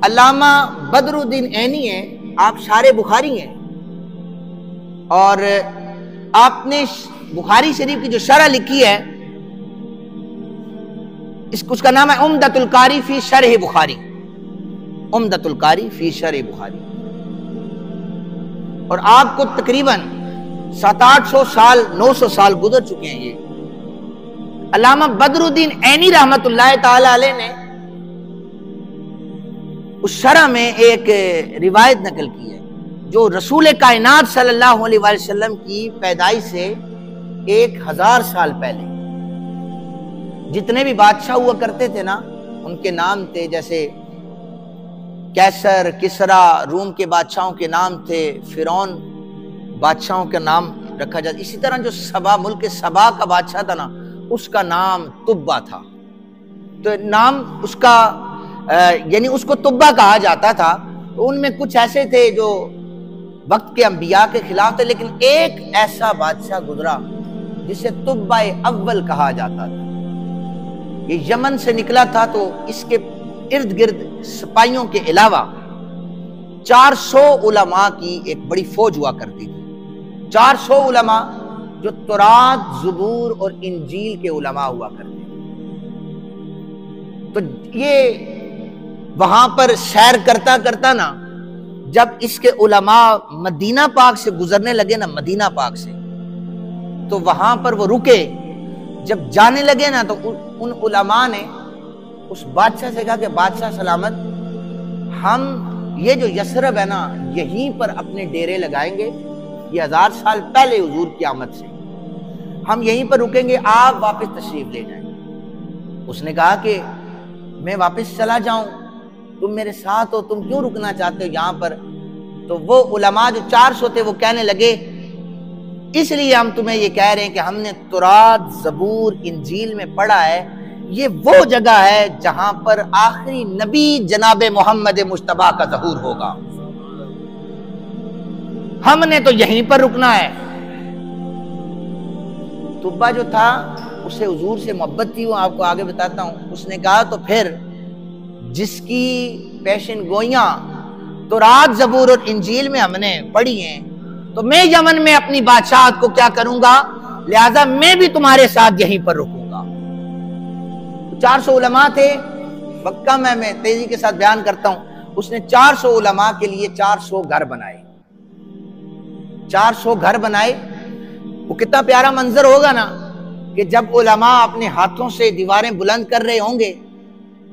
علامہ بدر الدین عینی ہیں، آپ شارح بخاری ہیں، اور آپ نے بخاری شریف کی جو شرح لکھی ہے اس کا نام ہے عمدۃ القاری فی شرح بخاری، عمدۃ القاری فی شرح بخاری، اور آپ کو تقریباً 700-800 سال 900 سال گزر چکے ہیں۔ یہ علامہ بدر الدین عینی رحمت اللہ تعالی علیہ نے اس شرح میں ایک روایت نقل کی ہے جو رسول کائنات صلی اللہ علیہ وآلہ وسلم کی پیدائش سے 1000 سال پہلے جتنے بھی بادشاہ ہوا کرتے تھے نا، ان کے نام تھے، جیسے کیسر، کسرا، روم کے بادشاہوں کے نام تھے، فرعون بادشاہوں کا نام رکھا جاتا۔ اسی طرح جو سبا، ملک سبا کا بادشاہ تھا نا، اس کا نام تبا تھا، تو نام اس کا یعنی اس کو تبا کہا جاتا تھا۔ تو ان میں کچھ ایسے تھے جو وقت کے انبیاء کے خلاف تھے، لیکن ایک ایسا بادشاہ گزرا جسے تبا اول کہا جاتا تھا۔ یہ یمن سے نکلا تھا، تو اس کے ارد گرد سپاہیوں کے علاوہ 400 علماء کی ایک بڑی فوج ہوا کرتی تھی۔ 400 علماء جو تورات، زبور اور انجیل کے علماء ہوا کرتے تھے۔ تو یہ وہاں پر سیر کرتا کرتا نا، جب اس کے علماء مدینہ پاک سے گزرنے لگے نا، مدینہ پاک سے، تو وہاں پر وہ رکے۔ جب جانے لگے نا، تو ان علماء نے اس بادشاہ سے کہا کہ بادشاہ سلامت، ہم یہ جو یثرب ہے نا، یہیں پر اپنے ڈیرے لگائیں گے، یہ 1000 سال پہلے حضور کی آمد سے ہم یہیں پر رکیں گے، آپ واپس تشریف لے جائیں۔ اس نے کہا کہ میں واپس چلا جاؤں، تم میرے ساتھ ہو، تم کیوں رکنا چاہتے ہو یہاں پر؟ تو وہ علماء جو 400 تھے وہ کہنے لگے اس لیے ہم تمہیں یہ کہہ رہے ہیں کہ ہم نے تورات، زبور، انجیل میں پڑھا ہے، یہ وہ جگہ ہے جہاں پر آخری نبی جناب محمد مصطفیٰ کا ظہور ہوگا، ہم نے تو یہیں پر رکنا ہے۔ تبا جو تھا اسے حضور سے محبت تھی، وہ آپ کو آگے بتاتا ہوں۔ اس نے کہا تو پھر جس کی پیشن گوئیاں تورات، زبور اور انجیل میں ہم نے پڑھی ہیں، تو میں یمن میں اپنی بادشاہت کو کیا کروں گا، لہذا میں بھی تمہارے ساتھ یہیں پر رکوں گا۔ 400 علماء تھے، وقت کم ہے، میں تیزی کے ساتھ بیان کرتا ہوں۔ اس نے 400 علماء کے لیے 400 گھر بنائے، 400 گھر بنائے۔ وہ کتنا پیارا منظر ہوگا نا کہ جب علماء اپنے ہاتھوں سے دیواریں بلند کر رہے ہوں گے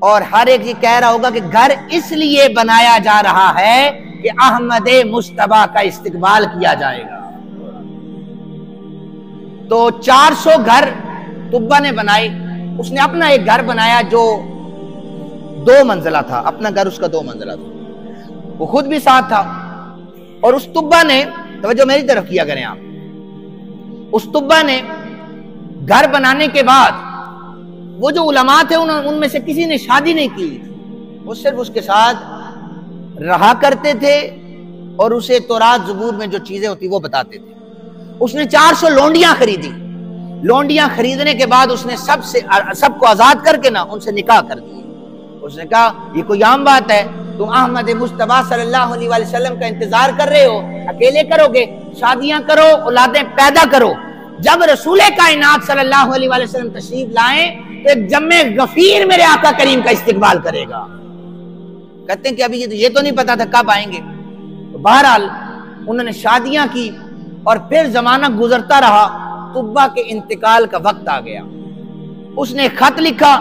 اور ہر ایک یہ کہہ رہا ہوگا کہ گھر اس لیے بنایا جا رہا ہے کہ احمد مصطفیٰ کا استقبال کیا جائے گا۔ تو 400 گھر تبا نے بنائے۔ اس نے اپنا ایک گھر بنایا جو 2 منزلہ تھا، اپنا گھر اس کا 2 منزلہ تھا، وہ خود بھی ساتھ تھا۔ اور اس تبا نے، توجہ میری طرف کیا کریں آپ، اس تبا نے گھر بنانے کے بعد وہ جو علماء تھے ان میں سے کسی نے شادی نہیں کی، وہ صرف اس کے ساتھ رہا کرتے تھے اور اسے تورات، زبور میں جو چیزیں ہوتی وہ بتاتے تھے۔ اس نے 400 لونڈیاں خریدی۔ لونڈیاں خریدنے کے بعد اس نے سب کو آزاد کر کے نا ان سے نکاح کر دیے۔ اس نے کہا یہ کوئی عام بات ہے، تم احمد مصطفیٰ صلی اللہ علیہ وآلہ وسلم کا انتظار کر رہے ہو، اکیلے کرو گے، شادیاں کرو، اولادیں پیدا کرو۔ جب رسول کائنات صلی اللہ علیہ وآلہ وسلم تشریف لائیں تو ایک جمع غفیر میرے آقا کریم کا استقبال کرے گا۔ کہتے ہیں کہ ابھی یہ تو نہیں پتا تھا کب آئیں گے۔ تو بہرحال انہوں نے شادیاں کی اور پھر زمانہ گزرتا رہا، تبا کے انتقال کا وقت آ گیا۔ اس نے خط لکھا،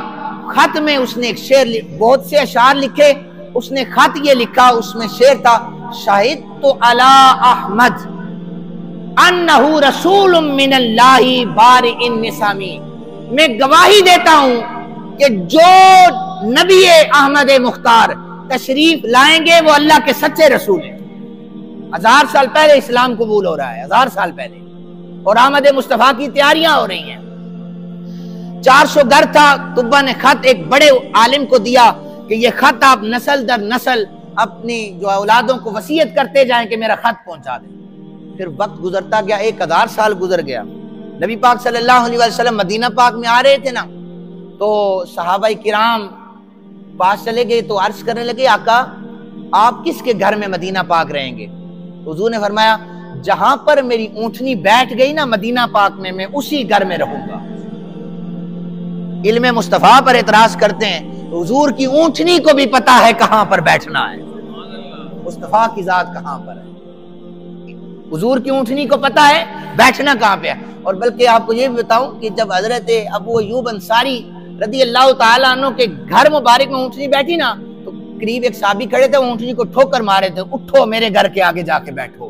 خط میں اس نے ایک شعر، بہت سے اشعار لکھے، اس نے خط یہ لکھا، اس میں شعر تھا شہدت علی احمد انہ رسول من اللہ بارئ النسامی، میں گواہی دیتا ہوں کہ جو نبی احمد مختار تشریف لائیں گے وہ اللہ کے سچے رسول ہیں۔ 1000 سال پہلے اسلام قبول ہو رہا ہے، 1000 سال پہلے، اور احمد مصطفیٰ کی تیاریاں ہو رہی ہیں۔ 400 گھر تھا۔ تبا نے خط ایک بڑے عالم کو دیا کہ یہ خط آپ نسل در نسل اپنی جو اولادوں کو وصیت کرتے جائیں کہ میرا خط پہنچا دیں۔ پھر وقت گزرتا گیا، 1000 سال گزر گیا۔ نبی پاک صلی اللہ علیہ وسلم مدینہ پاک میں آ رہے تھے نا، تو صحابہ کرام پاس چلے گئے تو عرض کرنے لگے آقا آپ کس کے گھر میں مدینہ پاک رہیں گے؟ تو حضور نے فرمایا جہاں پر میری اونٹنی بیٹھ گئی نا مدینہ پاک میں اسی گھر میں رہوں گا۔ علم مصطفیٰ پر اعتراض کرتے ہیں تو حضور کی اونٹنی کو بھی پتا ہے کہاں پر بیٹھنا ہے، مصطفیٰ کی ذات کہاں پر ہے، حضور کی اونٹنی کو پتا ہے بیٹھنا کہاں پہ ہے۔ اور بلکہ آپ کو یہ بھی بتاؤں کہ جب حضرت ابو ایوب انصاری رضی اللہ تعالیٰ عنہ کے گھر مبارک میں اونٹنی بیٹھی نا تو قریب ایک صحابی کھڑے تھے، اونٹنی کو ٹھوکر مارے تھے، اٹھو میرے گھر کے آگے جا کے بیٹھو۔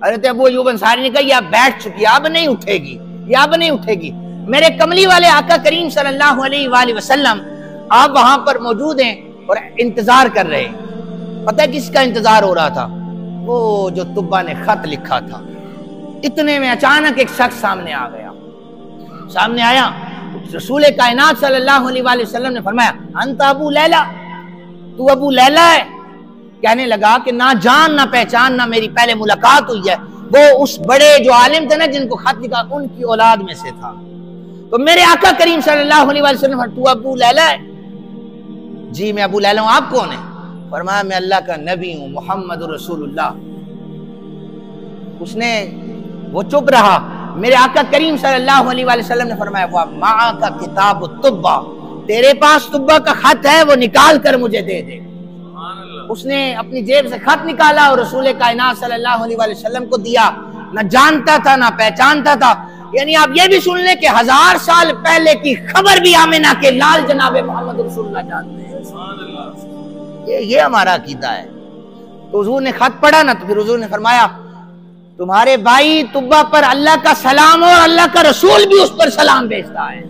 حضرت ابو ایوب انصاری نے کہا یہ اب بیٹھ چکی، اب نہیں اٹھے گی، یہ اب نہیں اٹھے گی۔ میرے کملی والے آقا کریم صلی اللہ علیہ وآلہ وسلم آپ وہاں پر موجود ہیں اور انتظار کر رہے ہیں۔ پتہ ہے کس کا انتظار ہو رہا تھا؟ وہ جو طبہ نے خط لکھا تھا۔ اتنے میں اچانک ایک شخص سامنے آ گیا، سامنے آیا رسول کائنات صلی اللہ علیہ وآلہ وسلم نے فرمایا انت ابو لیلہ، تو ابو لیلہ ہے؟ کہنے لگا کہ نہ جان نہ پہچان نہ میری پہلے ملاقات ہوئی ہے، وہ اس بڑے جو عالم تھے نا جن کو خط لکھا ان کی اولاد میں سے تھا۔ تو میرے آقا کریم صلی اللہ علیہ وآلہ وسلم تو ابو لیلہ ہے؟ جی میں ابو لیلہ ہوں، آپ کون ہیں؟ فرمایا میں اللہ کا نبی ہوں، محمد رسول اللہ۔ اس نے وہ چپ رہا۔ میرے آقا کریم صلی اللہ علیہ وآلہ وسلم نے فرمایا وَمَعَكَ کتاب الطبہ، تیرے پاس طبہ کا خط ہے وہ نکال کر مجھے دے دے۔ اس نے اپنی جیب سے خط نکالا اور رسول کائنات صلی اللہ علیہ وآلہ وسلم کو دیا۔ نہ جانتا تھا نہ پہچانتا تھا، یعنی آپ یہ بھی سن لیں کہ 1000 سال پہلے کی خبر بھی آمنہ کے لال جناب محمد رسول اللہ جانتے ہیں۔ یہ ہمارا عقیدہ ہے۔ تو حضور نے خط پڑھا نا تو پھر حضور نے فرمایا تمہارے بھائی طبہ پر اللہ کا سلام ہو اور اللہ کا رسول بھی اس پر سلام بھیجتا ہے۔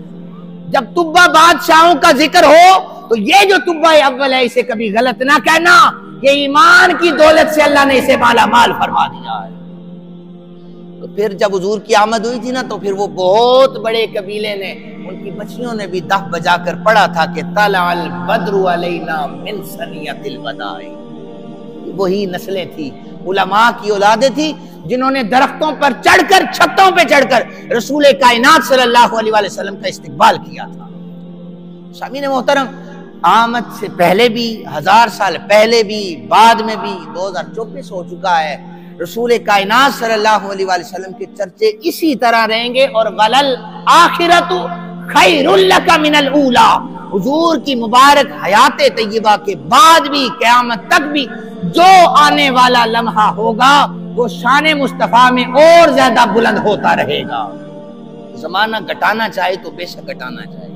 جب طبہ بادشاہوں کا ذکر ہو تو یہ جو طبہ اول ہے اسے کبھی غلط نہ کہنا، یہ ایمان کی دولت سے اللہ نے اسے مالا مال فرما دیا ہے۔ تو پھر جب حضور کی آمد ہوئی تھی نا تو پھر وہ بہت بڑے قبیلے نے، ان کی بچیوں نے بھی دف بجا کر پڑھا تھا کہ طلع البدر علینا من ثنیۃ الوداع۔ وہی نسلیں تھی، علماء کی اولادیں تھی جنہوں نے درختوں پر چڑھ کر، چھتوں پہ چڑھ کر رسول کائنات صلی اللہ علیہ وآلہ وسلم کا استقبال کیا تھا۔ سامعین محترم، آمد سے پہلے بھی، 1000 سال پہلے بھی، بعد میں بھی، 2024 ہو چکا ہے، رسول کائنات صلی اللہ علیہ وآلہ وسلم کے چرچے اسی طرح رہیں گے۔ اور وَلَلْآخِرَةُ خَيْرٌ لَكَ مِنَ الْأُولَى، حضور کی مبارک حیات طیبہ کے بعد بھی، قیامت تک بھی جو آنے والا لمحہ ہوگا وہ شان مصطفیٰ میں اور زیادہ بلند ہوتا رہے گا۔ زمانہ گھٹانا چاہے تو بے شک گھٹانا چاہے۔